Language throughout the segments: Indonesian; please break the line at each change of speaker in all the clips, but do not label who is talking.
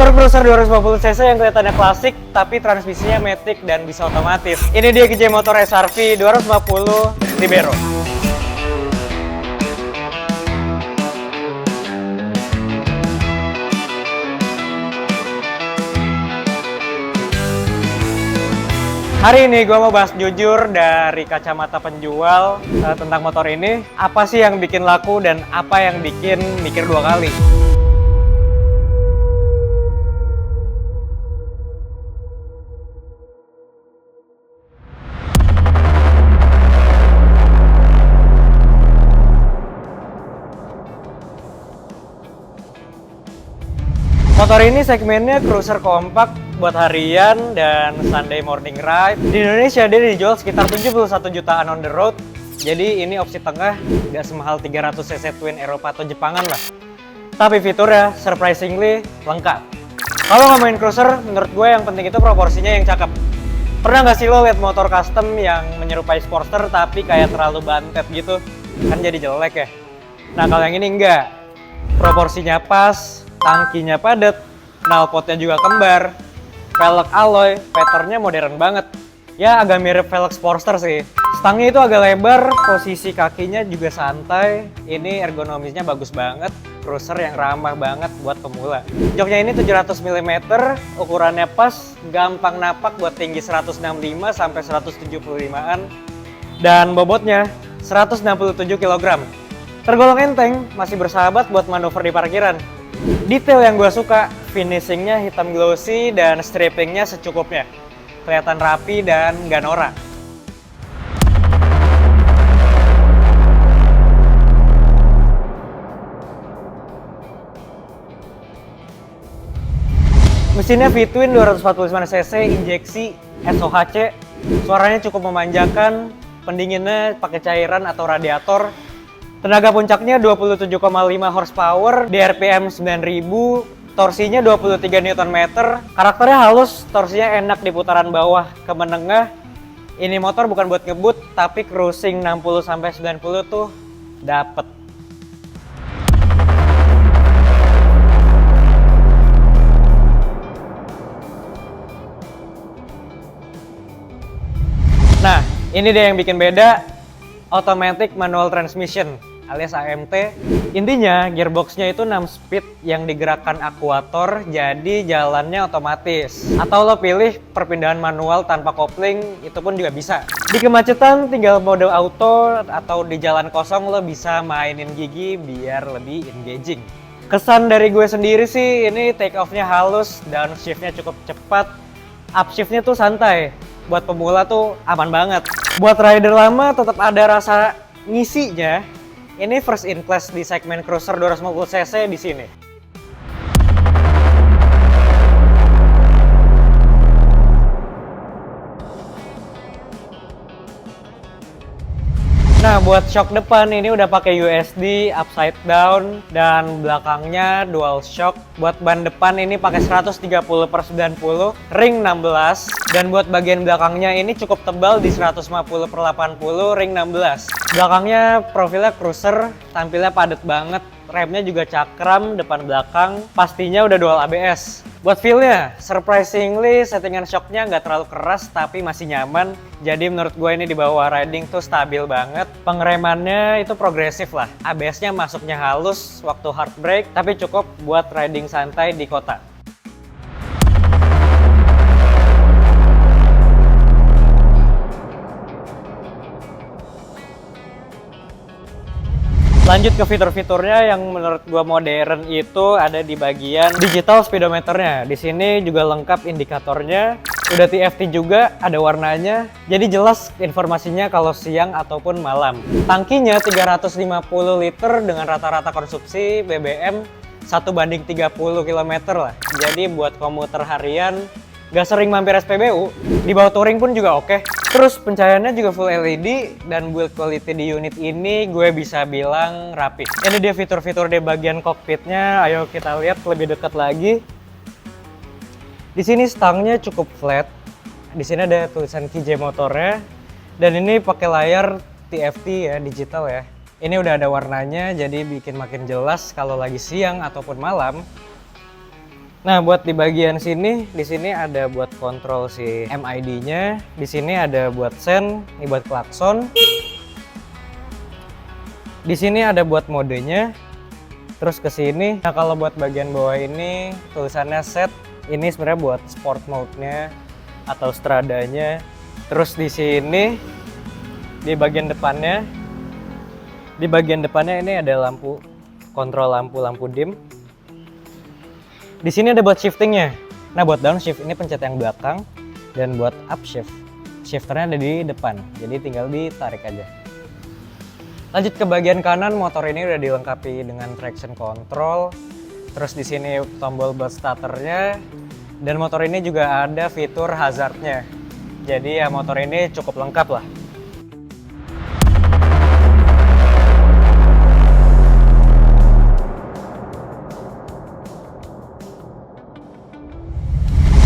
Motor Cruiser 250cc yang kelihatannya klasik, tapi transmisinya matic dan bisa otomatis. Ini dia KJ Motor SR-V 250 Libero. Hari ini gue mau bahas jujur dari kacamata penjual tentang motor ini. Apa sih yang bikin laku dan apa yang bikin mikir dua kali. Motor ini segmennya cruiser kompak buat harian dan Sunday morning ride. Di Indonesia dia dijual sekitar 71 jutaan on the road. Jadi ini opsi tengah, nggak semahal 300cc twin Eropa atau Jepangan lah. Tapi fiturnya surprisingly lengkap. Kalau ngomongin cruiser, menurut gue yang penting itu proporsinya yang cakep. Pernah nggak sih lo liat motor custom yang menyerupai Sportster tapi kayak terlalu bantet gitu? Kan jadi jelek ya. Nah kalau yang ini enggak. Proporsinya pas, tangkinya padat, knalpotnya juga kembar, velg alloy, patternnya modern banget. Ya agak mirip velg Sportster sih. Stangnya itu agak lebar, posisi kakinya juga santai. Ini ergonomisnya bagus banget, cruiser yang ramah banget buat pemula. Joknya ini 700 mm, ukurannya pas, gampang napak buat tinggi 165 sampai 175-an. Dan bobotnya 167 kg. Tergolong enteng, masih bersahabat buat manuver di parkiran. Detail yang gue suka, finishingnya hitam glossy dan strippingnya secukupnya. Kelihatan rapi dan nggak norak. Mesinnya V-twin 245cc injeksi SOHC. Suaranya cukup memanjakan, pendinginnya pakai cairan atau radiator. Tenaga puncaknya 27,5 horsepower, di RPM 9000, torsinya 23 Nm. Karakternya halus, torsinya enak di putaran bawah ke menengah. Ini motor bukan buat ngebut, tapi cruising 60-90 tuh dapet. Nah, ini dia yang bikin beda, automatic manual transmission alias AMT. Intinya gearboxnya itu 6 speed yang digerakkan akuator, jadi jalannya otomatis. Atau lo pilih perpindahan manual tanpa kopling, itu pun juga bisa. Di kemacetan tinggal mode auto atau di jalan kosong lo bisa mainin gigi biar lebih engaging. Kesan dari gue sendiri sih, ini take off-nya halus, downshift-nya cukup cepat, upshift-nya tuh santai. Buat pemula tuh aman banget. Buat rider lama tetap ada rasa ngisinya. Ini first in class di segmen cruiser 250cc di sini. Nah, buat shock depan ini udah pakai USD upside down dan belakangnya dual shock. Buat ban depan ini pakai 130/90 ring 16 dan buat bagian belakangnya ini cukup tebal di 150/80 ring 16. Belakangnya profilnya cruiser, tampilnya padat banget. Remnya juga cakram depan belakang, pastinya udah dual ABS. Buat feel-nya, surprisingly settingan shocknya nggak terlalu keras tapi masih nyaman. Jadi menurut gue ini di bawah riding tuh stabil banget. Pengeremannya itu progresif lah. ABS-nya masuknya halus waktu hard brake, tapi cukup buat riding santai di kota. Lanjut ke fitur-fiturnya yang menurut gua modern itu ada di bagian digital speedometernya. Di sini juga lengkap indikatornya, udah TFT juga, ada warnanya. Jadi jelas informasinya kalau siang ataupun malam. Tangkinya 350 liter dengan rata-rata konsumsi BBM 1:30 km lah. Jadi buat komuter harian gak sering mampir SPBU, di bawah touring pun juga oke. Terus pencahayaannya juga full LED dan build quality di unit ini gue bisa bilang rapi. Ini dia fitur-fitur di bagian kokpitnya, ayo kita lihat lebih dekat lagi. Di sini stangnya cukup flat. Di sini ada tulisan KJ motornya dan ini pakai layar TFT ya, digital ya. Ini udah ada warnanya jadi bikin makin jelas kalau lagi siang ataupun malam. Nah, buat di bagian sini, di sini ada buat kontrol si MID-nya, di sini ada buat sen, ini buat klakson. Di sini ada buat modenya. Terus ke sini. Nah, kalau buat bagian bawah ini tulisannya set, ini sebenarnya buat sport mode-nya atau stradanya. Terus di sini di bagian depannya ini ada lampu kontrol lampu dim. Di sini ada buat shiftingnya. Nah, buat downshift ini pencet yang belakang, dan buat upshift shifternya ada di depan. Jadi tinggal ditarik aja. Lanjut ke bagian kanan, motor ini udah dilengkapi dengan traction control. Terus di sini tombol buat starternya, dan motor ini juga ada fitur hazardnya. Jadi ya motor ini cukup lengkap lah.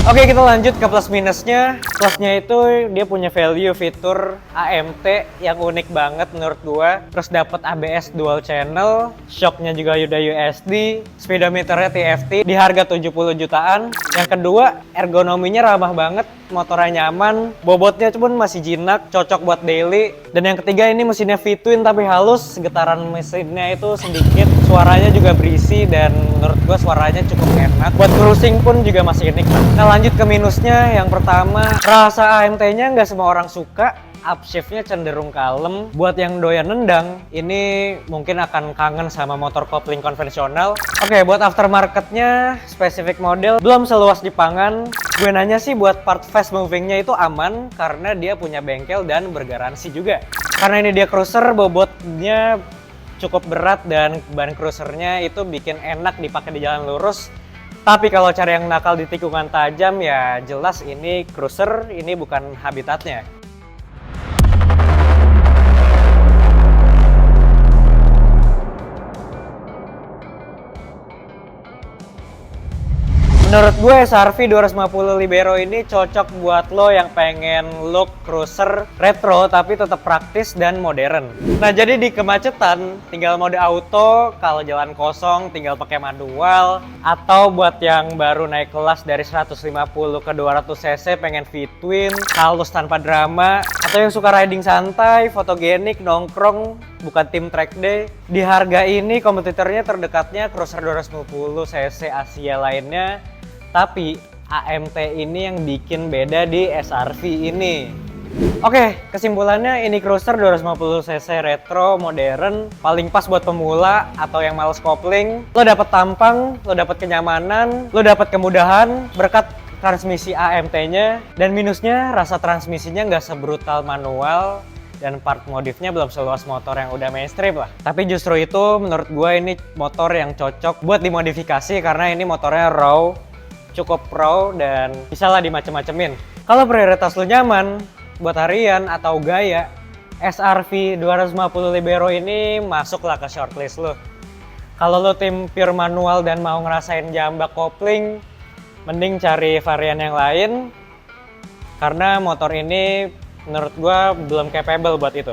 Oke, kita lanjut ke plus minusnya. Plusnya itu dia punya value fitur AMT yang unik banget menurut gua. Terus dapat ABS dual channel, shocknya juga udah USD, speedometernya TFT di harga 70 jutaan. Yang kedua, ergonominya ramah banget, motornya nyaman, bobotnya pun masih jinak, cocok buat daily. Dan yang ketiga, ini mesinnya V-twin tapi halus, getaran mesinnya itu sedikit, suaranya juga berisi, dan menurut gua suaranya cukup enak. Buat cruising pun juga masih nikmat. Nah, lanjut ke minusnya. Yang pertama, rasa AMT-nya nggak semua orang suka. Upshift-nya cenderung kalem. Buat yang doyan nendang, ini mungkin akan kangen sama motor kopling konvensional. Oke, buat aftermarket-nya, spesifik model, belum seluas Jepangan. Gue nanya sih buat part fast moving-nya itu aman, karena dia punya bengkel dan bergaransi juga. Karena ini dia cruiser, bobotnya cukup berat, dan ban cruisernya itu bikin enak dipakai di jalan lurus. Tapi kalau cari yang nakal di tikungan tajam, ya jelas ini cruiser, ini bukan habitatnya. Menurut gue SR-V 250 Libero ini cocok buat lo yang pengen look cruiser retro tapi tetap praktis dan modern. Nah, jadi di kemacetan tinggal mode auto, kalau jalan kosong tinggal pakai manual, atau buat yang baru naik kelas dari 150 ke 200 cc pengen V-twin, halus tanpa drama, atau yang suka riding santai, fotogenik, nongkrong, bukan tim track day. Di harga ini kompetitornya terdekatnya cruiser 250 cc Asia lainnya. Tapi AMT ini yang bikin beda di SR-V ini. Oke, kesimpulannya ini cruiser 250 cc retro modern, paling pas buat pemula atau yang males kopling. Lo dapet tampang, lo dapet kenyamanan, lo dapet kemudahan berkat transmisi AMT-nya. Dan minusnya rasa transmisinya nggak sebrutal manual, dan part modifnya belum seluas motor yang udah mainstream lah. Tapi justru itu menurut gue ini motor yang cocok buat dimodifikasi, karena ini motornya raw, cukup pro, dan bisa lah dimacem-macemin. Kalau prioritas lo nyaman buat harian atau gaya, SR-V 250 Libero ini masuklah ke shortlist lo. Kalau lo tim pure manual dan mau ngerasain jambak kopling, mending cari varian yang lain, karena motor ini menurut gua belum capable buat itu.